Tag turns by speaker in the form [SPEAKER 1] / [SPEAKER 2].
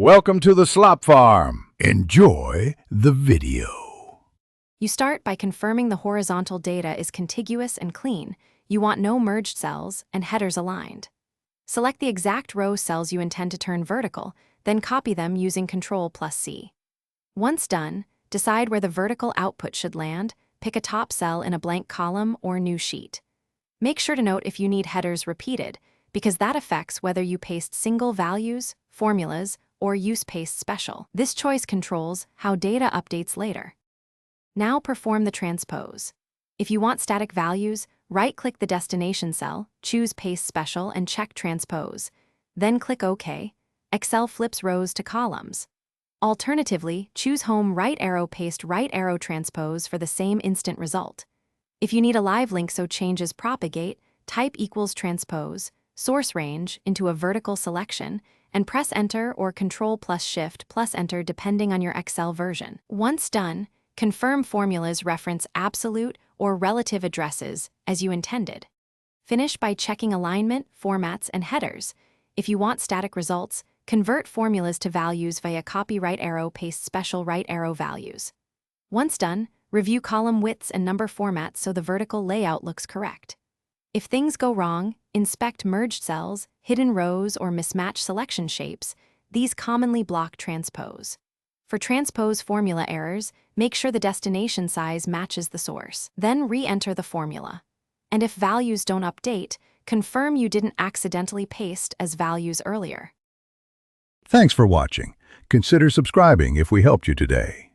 [SPEAKER 1] Welcome to the Slop Farm. Enjoy the video.
[SPEAKER 2] You start by confirming the horizontal data is contiguous and clean. You want no merged cells and headers aligned. Select the exact row cells you intend to turn vertical, then copy them using Ctrl+C. Once done, decide where the vertical output should land, pick a top cell in a blank column or new sheet. Make sure to note if you need headers repeated, because that affects whether you paste single values, formulas, or use paste special. This choice controls how data updates later. Now perform the transpose. If you want static values, right-click the destination cell, choose Paste Special and check Transpose. Then click OK. Excel flips rows to columns. Alternatively, choose Home right arrow paste right arrow transpose for the same instant result. If you need a live link so changes propagate, type =transpose, source range into a vertical selection, and press Enter or Ctrl+Shift+Enter depending on your Excel version. Once done, confirm formulas reference absolute or relative addresses as you intended. Finish by checking alignment, formats, and headers. If you want static results, convert formulas to values via copy right arrow paste special right arrow values. Once done, review column widths and number formats so the vertical layout looks correct. If things go wrong, inspect merged cells, hidden rows, or mismatched selection shapes. These commonly block transpose. For transpose formula errors, make sure the destination size matches the source. Then re-enter the formula. And if values don't update, confirm you didn't accidentally paste as values earlier.
[SPEAKER 1] Thanks for watching. Consider subscribing if we helped you today.